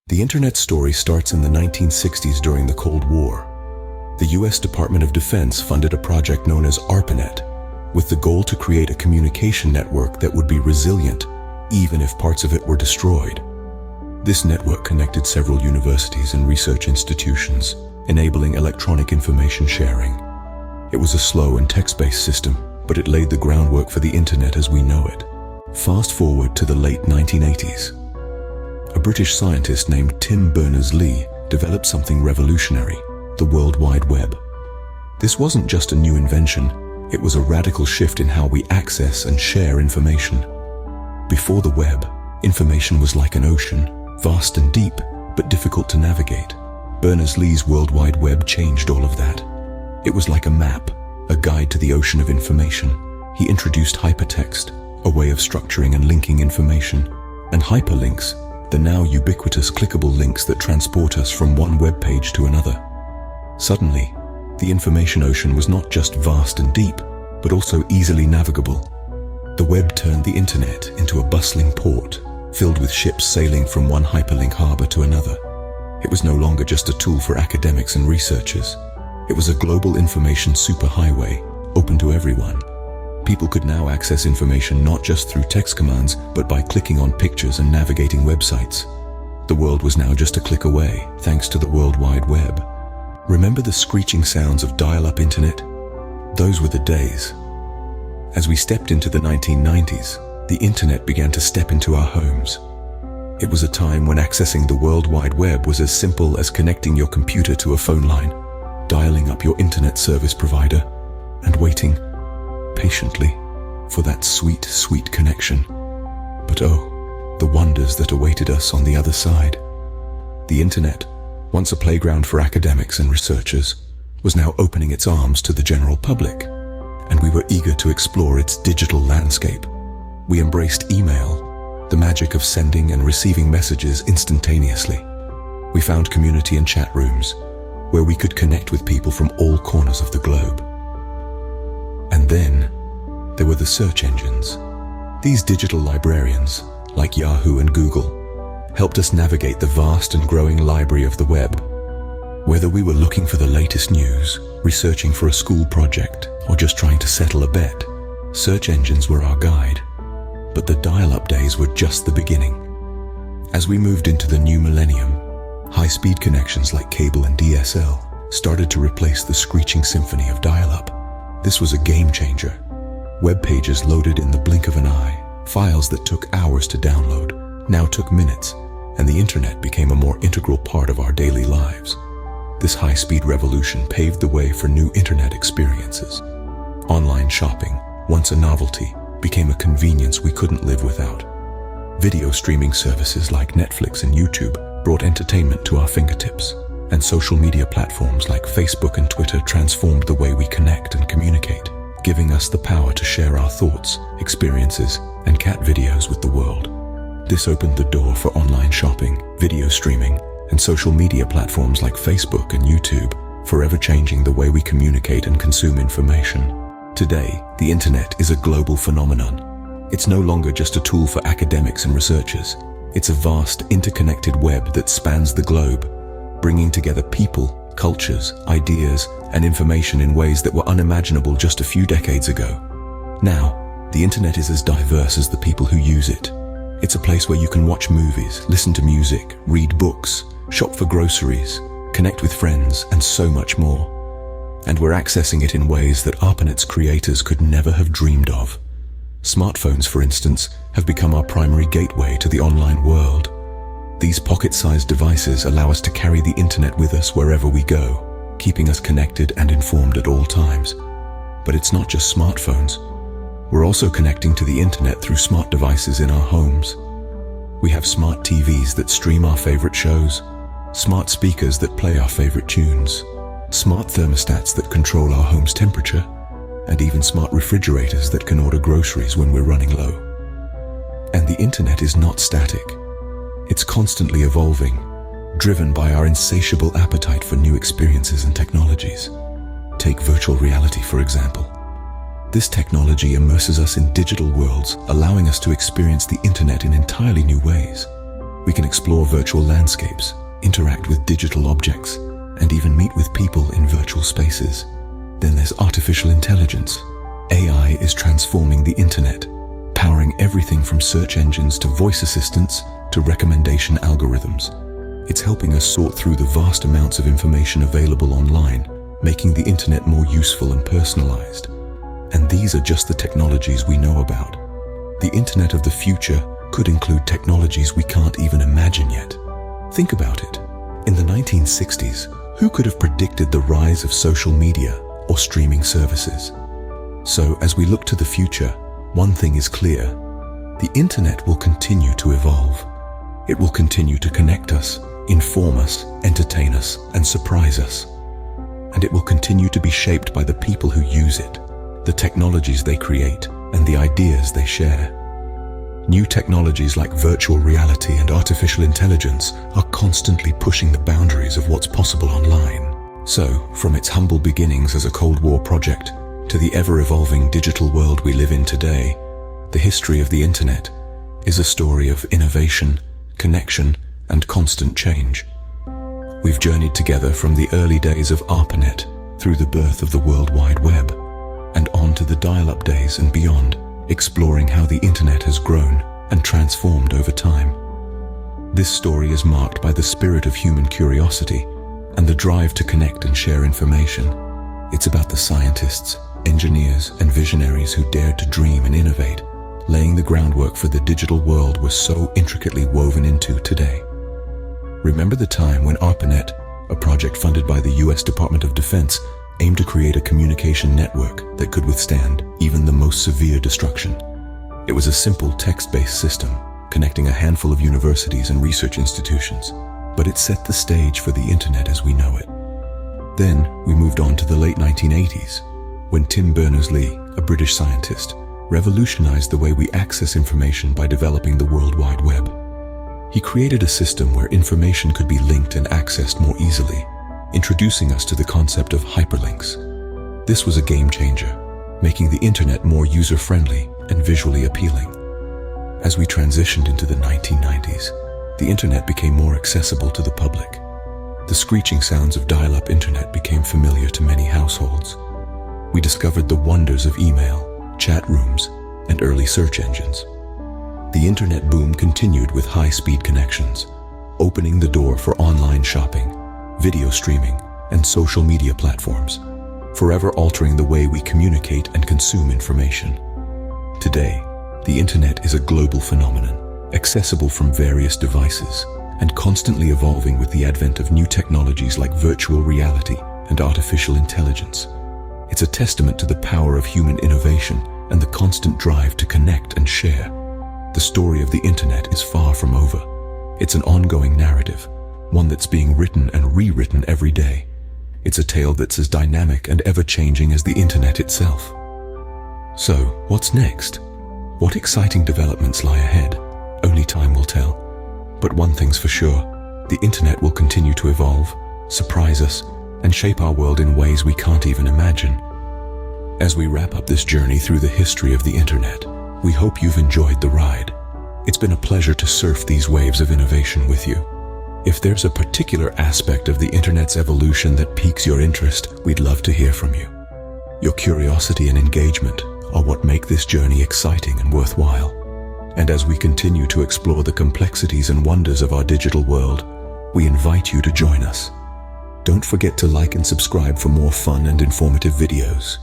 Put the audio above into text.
The Internet's story starts in the 1960s during the Cold War. The US Department of Defense funded a project known as ARPANET, with the goal to create a communication network that would be resilient, even if parts of it were destroyed. This network connected several universities and research institutions, enabling electronic information sharing. It was a slow and text-based system, but it laid the groundwork for the Internet as we know it. Fast forward to the late 1980s. A British scientist named Tim Berners-Lee developed something revolutionary: the World Wide Web. This wasn't just a new invention, it was a radical shift in how we access and share information. Before the web, information was like an ocean, vast and deep, but difficult to navigate. Berners-Lee's World Wide Web changed all of that. It was like a map, a guide to the ocean of information. He introduced hypertext, a way of structuring and linking information, and hyperlinks, the now ubiquitous clickable links that transport us from one web page to another. Suddenly, the information ocean was not just vast and deep, but also easily navigable. The web turned the Internet into a bustling port, filled with ships sailing from one hyperlink harbor to another. It was no longer just a tool for academics and researchers. It was a global information superhighway, open to everyone. People could now access information not just through text commands, but by clicking on pictures and navigating websites. The world was now just a click away, thanks to the World Wide Web. Remember the screeching sounds of dial-up internet? Those were the days. As we stepped into the 1990s, the Internet began to step into our homes. It was a time when accessing the World Wide Web was as simple as connecting your computer to a phone line, dialing up your internet service provider, and waiting patiently for that sweet, sweet connection. But oh, the wonders that awaited us on the other side. The Internet, once a playground for academics and researchers, was now opening its arms to the general public, and we were eager to explore its digital landscape. We embraced email, the magic of sending and receiving messages instantaneously. We found community and chat rooms, where we could connect with people from all corners of the globe. And then, there were the search engines. These digital librarians, like Yahoo and Google, helped us navigate the vast and growing library of the web. Whether we were looking for the latest news, researching for a school project, or just trying to settle a bet, search engines were our guide. But the dial-up days were just the beginning. As we moved into the new millennium, high-speed connections like cable and DSL started to replace the screeching symphony of dial-up. This was a game changer. Web pages loaded in the blink of an eye, files that took hours to download now took minutes, and the Internet became a more integral part of our daily lives. This high-speed revolution paved the way for new Internet experiences. Online shopping, once a novelty, became a convenience we couldn't live without. Video streaming services like Netflix and YouTube brought entertainment to our fingertips, and social media platforms like Facebook and Twitter transformed the way we connect and communicate, giving us the power to share our thoughts, experiences, and cat videos with the world. This opened the door for online shopping, video streaming, and social media platforms like Facebook and YouTube, forever changing the way we communicate and consume information. Today, the Internet is a global phenomenon. It's no longer just a tool for academics and researchers. It's a vast, interconnected web that spans the globe, bringing together people, cultures, ideas, and information in ways that were unimaginable just a few decades ago. Now, the Internet is as diverse as the people who use it. It's a place where you can watch movies, listen to music, read books, shop for groceries, connect with friends, and so much more. And we're accessing it in ways that ARPANET's creators could never have dreamed of. Smartphones, for instance, have become our primary gateway to the online world. These pocket-sized devices allow us to carry the Internet with us wherever we go, keeping us connected and informed at all times. But it's not just smartphones. We're also connecting to the Internet through smart devices in our homes. We have smart TVs that stream our favorite shows, smart speakers that play our favorite tunes, smart thermostats that control our home's temperature, and even smart refrigerators that can order groceries when we're running low. And the Internet is not static. It's constantly evolving, driven by our insatiable appetite for new experiences and technologies. Take virtual reality, for example. This technology immerses us in digital worlds, allowing us to experience the Internet in entirely new ways. We can explore virtual landscapes, interact with digital objects, and even meet with people in virtual spaces. Then there's artificial intelligence. AI is transforming the internet, powering everything from search engines to voice assistants to recommendation algorithms. It's helping us sort through the vast amounts of information available online, making the internet more useful and personalized. And these are just the technologies we know about. The internet of the future could include technologies we can't even imagine yet. Think about it. In the 1960s, who could have predicted the rise of social media or streaming services? So, as we look to the future, one thing is clear. The internet will continue to evolve. It will continue to connect us, inform us, entertain us, and surprise us. And it will continue to be shaped by the people who use it, the technologies they create, and the ideas they share. New technologies like virtual reality and artificial intelligence are constantly pushing the boundaries of what's possible online. So, from its humble beginnings as a Cold War project to the ever-evolving digital world we live in today, the history of the internet is a story of innovation, connection, and constant change. We've journeyed together from the early days of ARPANET through the birth of the World Wide Web and on to the dial-up days and beyond, exploring how the internet has grown and transformed over time. This story is marked by the spirit of human curiosity and the drive to connect and share information. It's about the scientists, engineers, and visionaries who dared to dream and innovate, laying the groundwork for the digital world we're so intricately woven into today. Remember the time when ARPANET, a project funded by the US Department of Defense, aimed to create a communication network that could withstand even the most severe destruction? It was a simple text-based system connecting a handful of universities and research institutions, but it set the stage for the internet as we know it. Then we moved on to the late 1980s, when Tim Berners-Lee, a British scientist, revolutionized the way we access information by developing the World Wide Web. He created a system where information could be linked and accessed more easily, introducing us to the concept of hyperlinks. This was a game changer, making the internet more user-friendly and visually appealing. As we transitioned into the 1990s, the internet became more accessible to the public. The screeching sounds of dial-up internet became familiar to many households. We discovered the wonders of email, chat rooms, and early search engines. The internet boom continued with high-speed connections, opening the door for online shopping, video streaming, and social media platforms, forever altering the way we communicate and consume information. Today, the internet is a global phenomenon, accessible from various devices, and constantly evolving with the advent of new technologies like virtual reality and artificial intelligence. It's a testament to the power of human innovation and the constant drive to connect and share. The story of the internet is far from over. It's an ongoing narrative, one that's being written and rewritten every day. It's a tale that's as dynamic and ever-changing as the internet itself. So, what's next? What exciting developments lie ahead? Only time will tell. But one thing's for sure, the internet will continue to evolve, surprise us, and shape our world in ways we can't even imagine. As we wrap up this journey through the history of the internet, we hope you've enjoyed the ride. It's been a pleasure to surf these waves of innovation with you. If there's a particular aspect of the internet's evolution that piques your interest, we'd love to hear from you. Your curiosity and engagement are what make this journey exciting and worthwhile. And as we continue to explore the complexities and wonders of our digital world, we invite you to join us. Don't forget to like and subscribe for more fun and informative videos.